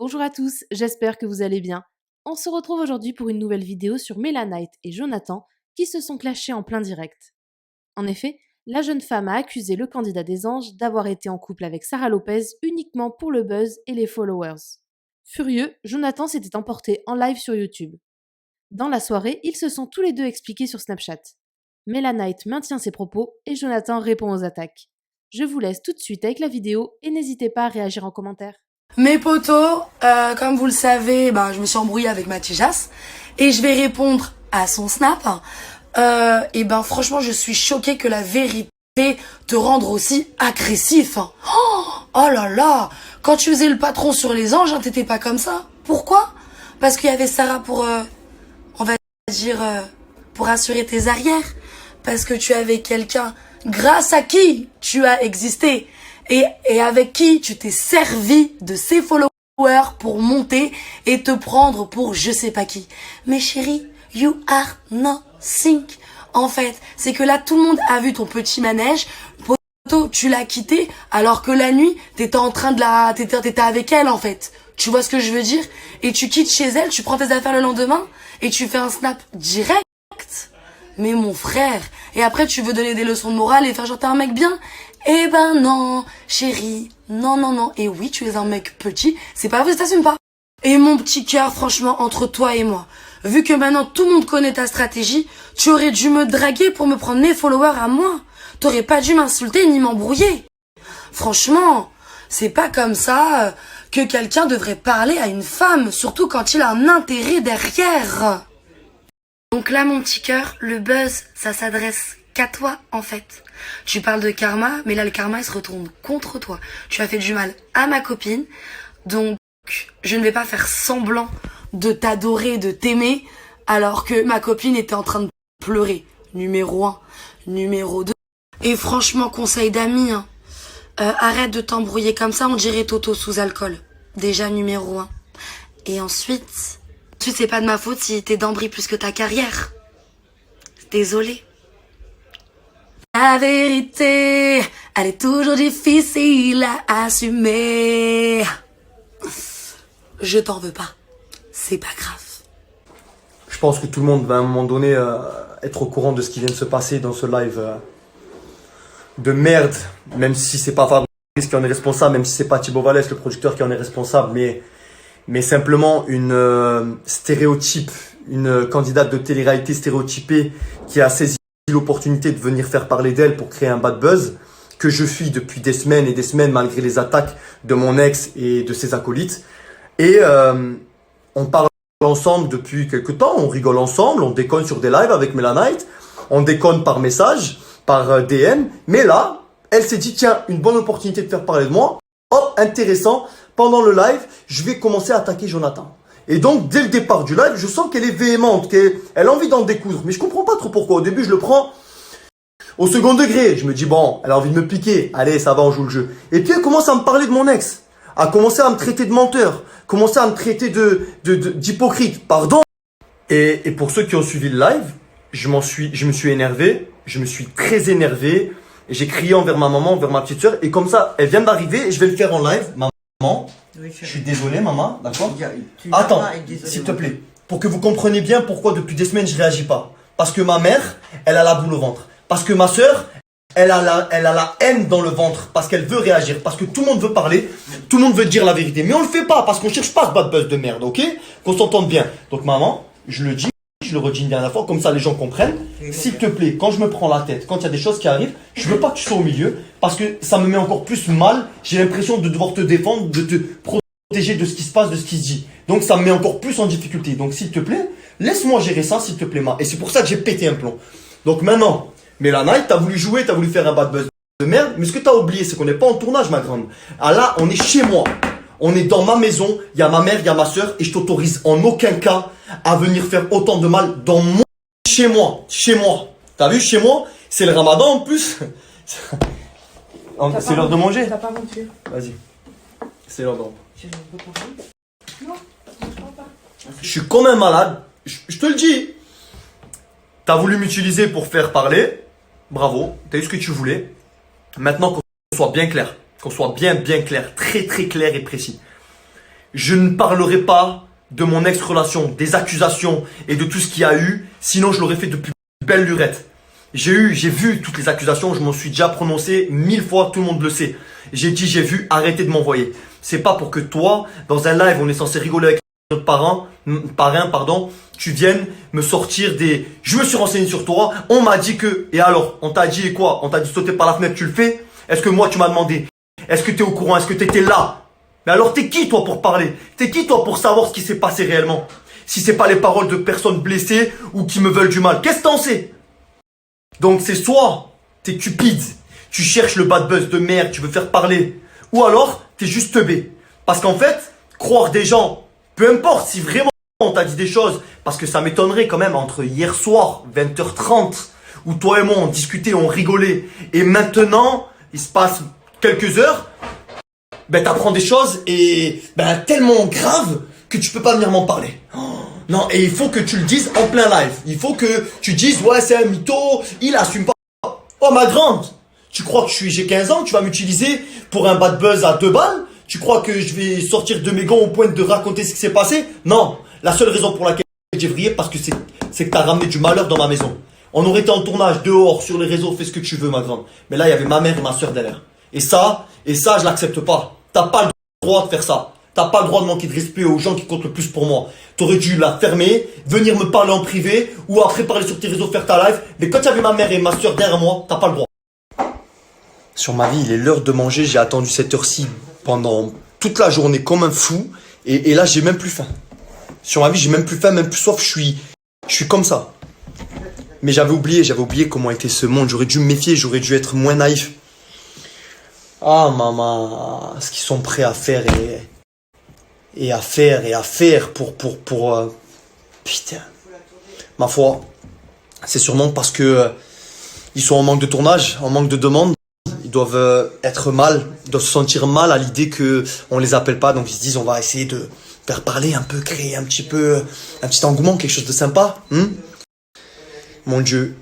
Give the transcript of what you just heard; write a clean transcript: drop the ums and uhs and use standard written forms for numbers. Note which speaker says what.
Speaker 1: Bonjour à tous, j'espère que vous allez bien. On se retrouve aujourd'hui pour une nouvelle vidéo sur Melanite et Jonathan qui se sont clashés en plein direct. En effet, la jeune femme a accusé le candidat des anges d'avoir été en couple avec Sarah Lopez uniquement pour le buzz et les followers. Furieux, Jonathan s'était emporté en live sur YouTube. Dans la soirée, ils se sont tous les deux expliqués sur Snapchat. Melanite maintient ses propos et Jonathan répond aux attaques. Je vous laisse tout de suite avec la vidéo et n'hésitez pas à réagir en commentaire.
Speaker 2: Mes potos, comme vous le savez, je me suis embrouillée avec Mathias et je vais répondre à son snap. Franchement, je suis choquée que la vérité te rende aussi agressif. Oh là là, quand tu faisais le patron sur les anges, t'étais pas comme ça. Pourquoi? Parce qu'il y avait Sarah pour, on va dire, pour assurer tes arrières. Parce que tu avais quelqu'un grâce à qui tu as existé. Et avec qui tu t'es servi de ses followers pour monter et te prendre pour je sais pas qui. Mais chérie, you are nothing. En fait, c'est que là, tout le monde a vu ton petit manège. Poto, tu l'as quitté, alors que la nuit, t'étais avec elle, en fait. Tu vois ce que je veux dire? Et tu quittes chez elle, tu prends tes affaires le lendemain, et tu fais un snap direct. Mais mon frère, et après tu veux donner des leçons de morale et faire genre t'es un mec bien? Eh ben non, chérie, non. Et oui, tu es un mec petit, c'est pas vrai, t'assumes pas. Et mon petit cœur, franchement, entre toi et moi, vu que maintenant tout le monde connaît ta stratégie, tu aurais dû me draguer pour me prendre mes followers à moi. T'aurais pas dû m'insulter ni m'embrouiller. Franchement, c'est pas comme ça que quelqu'un devrait parler à une femme, surtout quand il a un intérêt derrière. Donc là, mon petit cœur, le buzz, ça s'adresse qu'à toi, en fait. Tu parles de karma, mais là, le karma, il se retourne contre toi. Tu as fait du mal à ma copine, donc je ne vais pas faire semblant de t'adorer, de t'aimer, alors que ma copine était en train de pleurer. Numéro 1. Numéro 2. Et franchement, conseil d'amis, arrête de t'embrouiller comme ça, on dirait Toto sous alcool. Déjà, numéro 1. Et ensuite, c'est pas de ma faute si tes dents brillent plus que ta carrière. Désolée. La vérité, elle est toujours difficile à assumer. Je t'en veux pas. C'est pas grave.
Speaker 3: Je pense que tout le monde va à un moment donné être au courant de ce qui vient de se passer dans ce live de merde. Même si c'est pas Fabrice qui en est responsable, même si c'est pas Thibaut Vallès, le producteur, qui en est responsable, mais simplement une stéréotype, une candidate de télé-réalité stéréotypée qui a saisi l'opportunité de venir faire parler d'elle pour créer un bad buzz que je fuis depuis des semaines et des semaines malgré les attaques de mon ex et de ses acolytes. Et on parle ensemble depuis quelques temps, on rigole ensemble, on déconne sur des lives avec Melanite, on déconne par message, par DM, mais là, elle s'est dit tiens, une bonne opportunité de faire parler de moi. Oh, intéressant. Pendant le live, je vais commencer à attaquer Jonathan. Et donc, dès le départ du live, je sens qu'elle est véhémente, qu'elle a envie d'en découdre. Mais je comprends pas trop pourquoi. Au début, je le prends au second degré. Je me dis, bon, elle a envie de me piquer. Allez, ça va, on joue le jeu. Et puis, elle commence à me parler de mon ex. A commencé à me traiter de menteur. Commencer à me traiter d'hypocrite. Pardon. Et pour ceux qui ont suivi le live, je me suis énervé. Je me suis très énervé. J'ai crié envers ma maman, envers ma petite soeur. Et comme ça, elle vient d'arriver et je vais le faire en live. Maman, oui, je suis désolé, maman, d'accord? Attends, s'il te plaît, pour que vous compreniez bien pourquoi depuis des semaines je réagis pas. Parce que ma mère, elle a la boule au ventre. Parce que ma soeur, elle a la haine dans le ventre. Parce qu'elle veut réagir. Parce que tout le monde veut parler. Tout le monde veut dire la vérité. Mais on le fait pas parce qu'on cherche pas ce bad buzz de merde, ok? Qu'on s'entende bien. Donc maman, je le dis. Je le redis une dernière fois, comme ça les gens comprennent. S'il te plaît, quand je me prends la tête, quand il y a des choses qui arrivent, je veux pas que tu sois au milieu, parce que ça me met encore plus mal. J'ai l'impression de devoir te défendre, de te protéger de ce qui se passe, de ce qui se dit. Donc ça me met encore plus en difficulté. Donc s'il te plaît, laisse-moi gérer ça, s'il te plaît, ma. Et c'est pour ça que j'ai pété un plomb. Donc maintenant, Melanite, t'as voulu jouer, t'as voulu faire un bad buzz de merde, mais ce que t'as oublié, c'est qu'on n'est pas en tournage, ma grande. Ah là, on est chez moi. On est dans ma maison, il y a ma mère, il y a ma soeur, et je t'autorise en aucun cas à venir faire autant de mal dans mon... Chez moi. T'as vu, chez moi, c'est le ramadan en plus. C'est l'heure de manger.
Speaker 1: T'as pas menti.
Speaker 3: Vas-y. C'est l'heure de manger.
Speaker 1: Non,
Speaker 3: je suis quand même malade. Je te le dis. T'as voulu m'utiliser pour faire parler. Bravo. T'as eu ce que tu voulais. Maintenant qu'on soit bien clair. Qu'on soit bien clair. Très clair et précis. je ne parlerai pas de mon ex-relation, des accusations et de tout ce qu'il y a eu, sinon je l'aurais fait depuis belle lurette. J'ai vu toutes les accusations, je m'en suis déjà prononcé 1000 fois, tout le monde le sait. J'ai dit, j'ai vu, arrêtez de m'envoyer. C'est pas pour que toi, dans un live, on est censé rigoler avec notre parrain, tu viennes me sortir des... Je me suis renseigné sur toi, on m'a dit que... Et alors, on t'a dit quoi? On t'a dit sauter par la fenêtre, tu le fais? Est-ce que moi, tu m'as demandé? Est-ce que tu es au courant? Est-ce que tu étais là? Mais alors, t'es qui toi pour parler? T'es qui toi pour savoir ce qui s'est passé réellement? Si c'est pas les paroles de personnes blessées ou qui me veulent du mal, qu'est-ce que t'en sais? Donc c'est soit t'es cupide, tu cherches le bad buzz de merde, tu veux faire parler, ou alors t'es juste teubé. Parce qu'en fait, croire des gens, peu importe si vraiment on t'a dit des choses, parce que ça m'étonnerait quand même entre hier soir, 20h30, où toi et moi on discutait, on rigolait, et maintenant, il se passe quelques heures, ben t'apprends des choses et ben tellement graves que tu peux pas venir m'en parler. Oh, non, et il faut que tu le dises en plein live. Il faut que tu dises ouais c'est un mytho, il assume pas. Oh ma grande, tu crois que j'ai 15 ans, tu vas m'utiliser pour un bad buzz à 2 balles? Tu crois que je vais sortir de mes gants au point de raconter ce qui s'est passé? Non, la seule raison pour laquelle j'ai vrillé parce que c'est que t'as ramené du malheur dans ma maison. On aurait été en tournage dehors sur les réseaux, fais ce que tu veux ma grande. Mais là il y avait ma mère et ma soeur derrière. Et ça je l'accepte pas. T'as pas le droit de faire ça. T'as pas le droit de manquer de respect aux gens qui comptent le plus pour moi. T'aurais dû la fermer, venir me parler en privé, ou après parler sur tes réseaux, faire ta live. Mais quand il y avait ma mère et ma soeur derrière moi, t'as pas le droit. Sur ma vie, il est l'heure de manger. J'ai attendu cette heure-ci pendant toute la journée comme un fou. Et là, j'ai même plus faim. Sur ma vie, j'ai même plus faim, même plus soif. Je suis comme ça. Mais j'avais oublié comment était ce monde. J'aurais dû me méfier, j'aurais dû être moins naïf. Ah maman, ce qu'ils sont prêts à faire et à faire pour putain. Ma foi, c'est sûrement parce que ils sont en manque de tournage, en manque de demandes. Ils doivent être mal, ils doivent se sentir mal à l'idée que on les appelle pas. Donc ils se disent on va essayer de faire parler un peu, créer un petit engouement, quelque chose de sympa. Mon Dieu.